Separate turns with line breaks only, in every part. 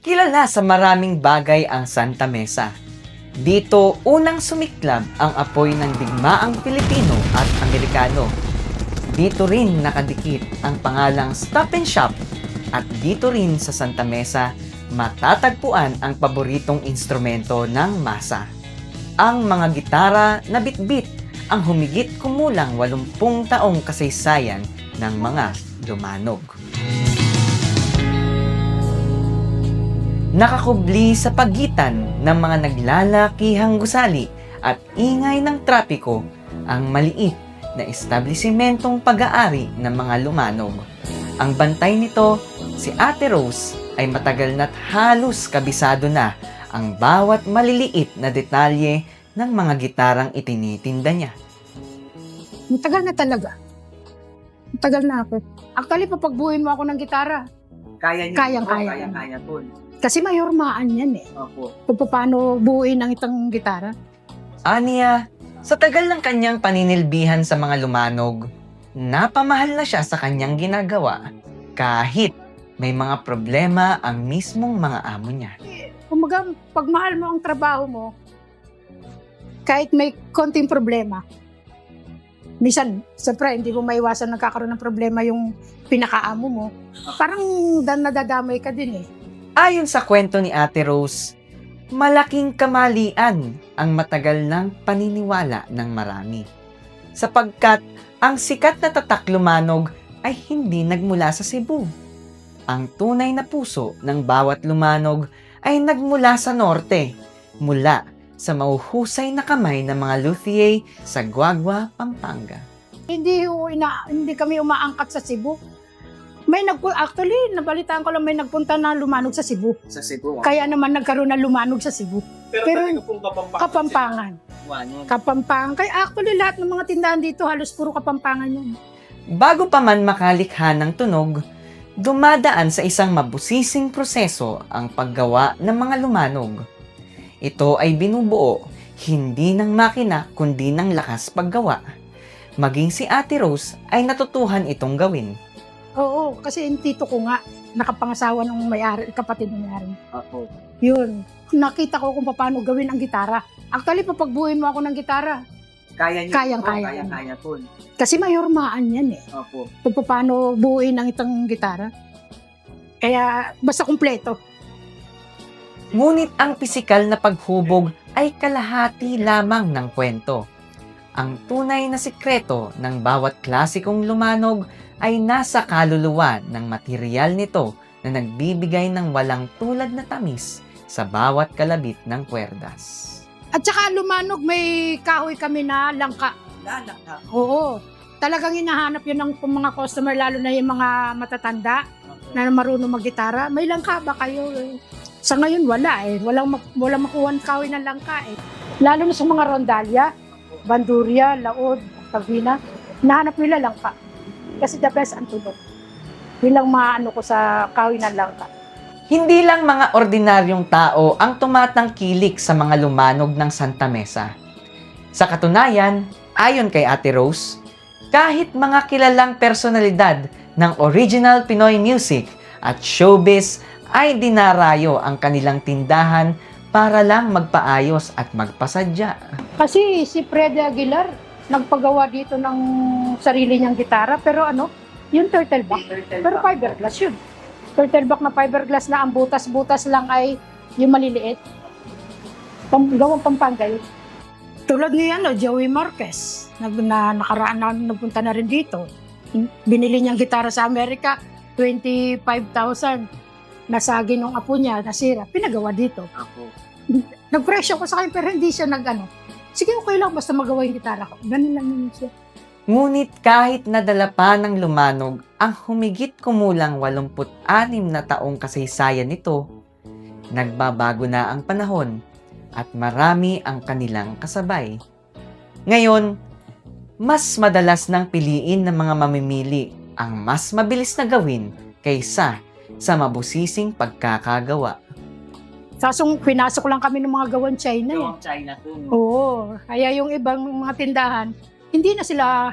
Kilala sa maraming bagay ang Santa Mesa. Dito unang sumiklab ang apoy ng digmaang Pilipino at Amerikano. Dito rin nakadikit ang pangalang Stop and Shop at dito rin sa Santa Mesa matatagpuan ang paboritong instrumento ng masa. Ang mga gitara na bitbit ang humigit kumulang 80 taong kasaysayan ng mga lumanog. Nakakubli sa pagitan ng mga naglalakihang gusali at ingay ng trapiko ang maliit na establisimentong pag-aari ng mga lumanog. Ang bantay nito, si Ate Rose, ay matagal na't halos kabisado na ang bawat maliliit na detalye ng mga gitarang itinitinda niya.
Matagal na talaga. Matagal na ako. Actually, papagbuhin mo ako ng gitara.
Kaya niyo
Kayang-kaya.
kaya po.
Kasi may hormaan yan eh.
Opo.
Kung paano buuin ng itang gitara.
Aniya, sa tagal ng kanyang paninilbihan sa mga lumanog, napamahal na siya sa kanyang ginagawa kahit may mga problema ang mismong mga amo niya.
Kumaga, pag mahal mo ang trabaho mo, kahit may konting problema, minsan, siyempre, hindi mo maiwasan nagkakaroon ng problema yung pinakaamo mo. Parang nadadamay ka din eh.
Ayon sa kwento ni Ate Rose, malaking kamalian ang matagal ng paniniwala ng marami. Sapagkat ang sikat na tatak lumanog ay hindi nagmula sa Cebu. Ang tunay na puso ng bawat lumanog ay nagmula sa norte, mula sa mauhusay na kamay ng mga luthier sa Guagua, Pampanga.
Hindi kami umaangkat sa Cebu. Actually, nabalitaan ko lang may nagpunta na lumanog sa Cebu.
Sa Cebu?
Kaya naman nagkaroon na lumanog sa Cebu. Pero
talaga pong
Kapampangan. Kapampangan. Kaya actually lahat ng mga tindahan dito halos puro Kapampangan yun.
Bago pa man makalikha ng tunog, dumadaan sa isang mabusising proseso ang paggawa ng mga lumanog. Ito ay binubuo hindi ng makina kundi ng lakas paggawa. Maging si Ate Rose ay natutuhan itong gawin.
Oo, kasi yung tito ko nga, nakapangasawa ng may-ari, kapatid ng may-ari.
Opo.
Yun. Nakita ko kung paano gawin ang gitara. Actually, papagbuhin mo ako ng gitara.
Kaya niyo
Kayang-kaya.
Kaya po.
Kasi may hormaan yan eh.
Opo.
Kung paano buuin ang itang gitara. Kaya, basta kumpleto.
Ngunit ang pisikal na paghubog ay kalahati lamang ng kwento. Ang tunay na sikreto ng bawat klasikong lumanog ay nasa kaluluwa ng material nito na nagbibigay ng walang tulad na tamis sa bawat kalabit ng kwerdas.
At saka lumanog, may kahoy kami na langka.
Lalaka.
Oo. Talagang hinahanap yun ng mga customer, lalo na yung mga matatanda na marunong maggitara. May langka ba kayo? Sa ngayon, wala eh. Walang makuha ng kahoy ng langka eh. Lalo na sa mga rondalya, Bandurria, Laod, Tavina, hinahanap nila langka. Kasi the best ang tunog. Yun lang maano ko sa kahoy ng langka.
Hindi lang mga ordinaryong tao ang tumatangkilik sa mga lumanog ng Santa Mesa. Sa katunayan, ayon kay Ate Rose, kahit mga kilalang personalidad ng original Pinoy music at showbiz ay dinarayo ang kanilang tindahan para lang magpaayos at magpasadya.
Kasi si Freddy Aguilar, nagpagawa dito ng sarili niyang gitara, pero yung turtle back. Pero fiberglass yun. Turtle back na fiberglass na ang butas-butas lang ay yung maliliit. Gawang Pampanga yun. Tulad ni Joey Marquez, nakaraan na nagpunta na rin dito. Binili niyang gitara sa Amerika, 25,000. Nasagi nung apo niya, nasira. Pinagawa dito. Nag-presyo ko sa kanya, pero hindi siya sige, okay lang, basta magawa yung gitara ko. Ganun lang yun siya.
Ngunit kahit nadala pa ng lumanog ang humigit kumulang 86 na taong kasaysayan nito, nagbabago na ang panahon at marami ang kanilang kasabay. Ngayon, mas madalas nang piliin ng mga mamimili ang mas mabilis na gawin kaysa sa mabusising pagkakagawa.
Sasong pinasok lang kami ng mga gawan China eh.
China to.
Oo. Kaya yung ibang mga tindahan, hindi na sila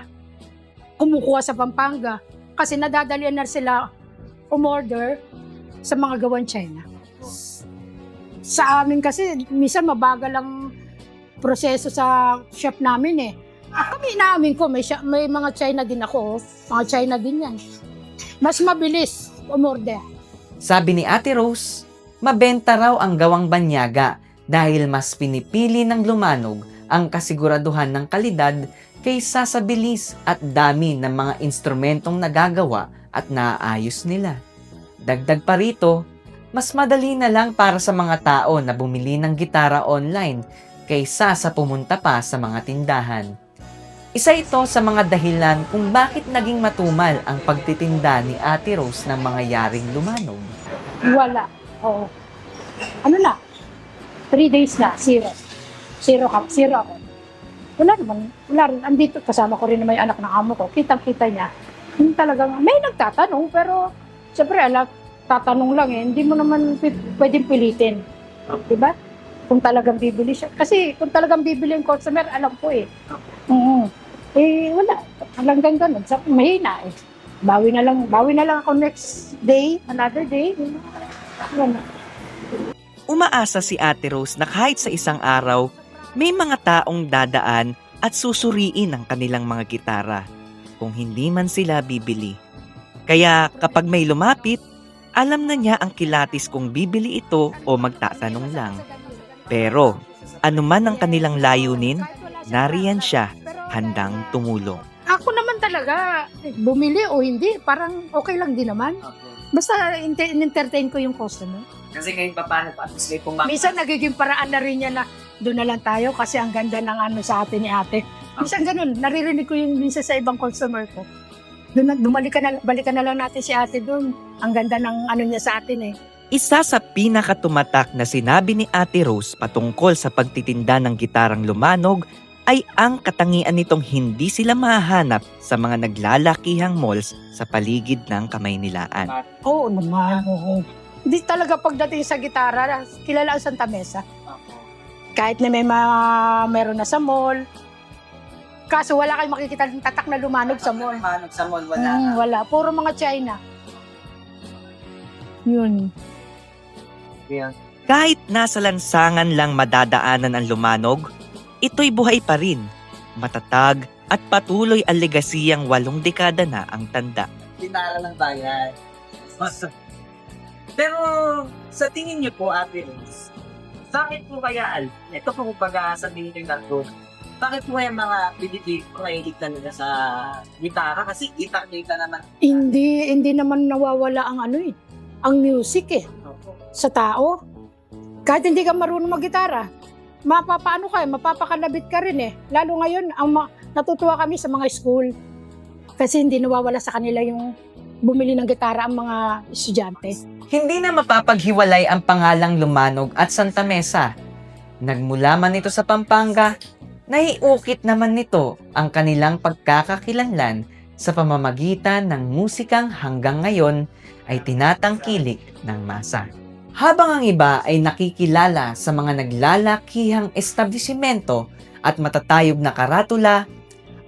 kumukuha sa Pampanga kasi nadadalian na sila umorder sa mga gawan China. Sa amin kasi, minsan mabagal ang proseso sa shop namin eh. Kami inamin ko, may mga China din ako. Mga China din yan. Mas mabilis umorder.
Sabi ni Ate Rose, mabenta raw ang gawang banyaga dahil mas pinipili ng lumanog ang kasiguraduhan ng kalidad kaysa sa bilis at dami ng mga instrumentong nagagawa at naaayos nila. Dagdag pa rito, mas madali na lang para sa mga tao na bumili ng gitara online kaysa sa pumunta pa sa mga tindahan. Isa ito sa mga dahilan kung bakit naging matumal ang pagtitinda ni Ate Rose ng mga yaring lumanog.
Wala. Oo. Ano na? 3 days na, zero. Zero ako. Wala naman. Wala rin. Andito, kasama ko rin naman yung anak ng amo ko. Kitang-kita niya. Yung talagang, may nagtatanong, pero siyempre, tatanong lang eh. Hindi mo naman pwedeng pilitin. Diba? Kung talagang bibili siya. Kasi kung talagang bibili yung customer, alam ko eh. Eh, wala. Hanggang ganun. Mahina eh. Bawi na lang ako next day, another day. Wala.
Umaasa si Ate Rose na kahit sa isang araw, may mga taong dadaan at susuriin ang kanilang mga gitara kung hindi man sila bibili. Kaya kapag may lumapit, alam na niya ang kilatis kung bibili ito o magtatanong lang. Pero anuman ang kanilang layunin, nariyan siya handang tumulong.
Ako naman talaga, bumili o hindi, parang okay lang din naman. Basta in-entertain ko yung customer.
Kasi ngayon pa paano pa? May pumak-
Minsan nagiging paraan na rin niya na doon na lang tayo kasi ang ganda ng ano sa atin ni ate. Minsan ganun, naririnig ko yung minsan sa ibang customer ko. Balikan na lang natin si ate doon. Ang ganda ng ano niya sa atin eh.
Isa sa pinakatumatak na sinabi ni Ate Rose patungkol sa pagtitinda ng gitarang lumanog ay ang katangian nitong hindi sila mahanap sa mga naglalakihang malls sa paligid ng Kamaynilaan.
Oo naman, oo. Hindi talaga pagdating sa gitara, kilala ang Santa Mesa. Kahit na meron na sa mall. Kaso wala kayong makikita ng tatak na lumanog sa mall.
Lumanog sa mall,
Wala. Puro mga China. Yun.
Kahit nasa lansangan lang madadaanan ang lumanog, ito'y buhay pa rin. Matatag at patuloy ang legasiyang 8 dekada na ang tanda.
Gitara ng bayan. Pero sa tingin niyo po, Ate Rose, bakit po kaya, ito po kumbaga sabihin niyo na po, bakit po yung mga Pilipino nahilig talaga sa gitara? Kasi kita naman.
Hindi naman nawawala ang ano eh. Ang music eh. Sa tao. Kahit hindi ka marunong mag-gitara, mapapakanabit ka rin eh. Lalo ngayon, natutuwa kami sa mga school. Kasi hindi nawawala sa kanila yung bumili ng gitara ang mga estudyante.
Hindi na mapapaghiwalay ang pangalang Lumanog at Santa Mesa. Nagmula man ito sa Pampanga, naiukit naman nito ang kanilang pagkakakilanlan sa pamamagitan ng musikang hanggang ngayon ay tinatangkilik ng masa. Habang ang iba ay nakikilala sa mga naglalakihang establishmento at matatayog na karatula,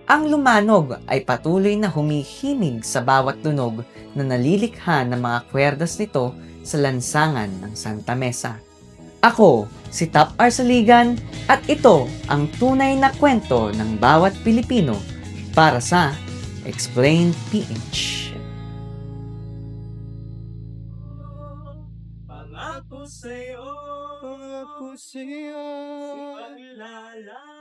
ang Lumanog ay patuloy na humihimig sa bawat tunog na nalilikha ng mga kwerdas nito sa lansangan ng Santa Mesa. Ako, si Top Arsaligan, at ito ang tunay na kwento ng bawat Pilipino para sa Explain PH.
Pangako sa'yo, paglala.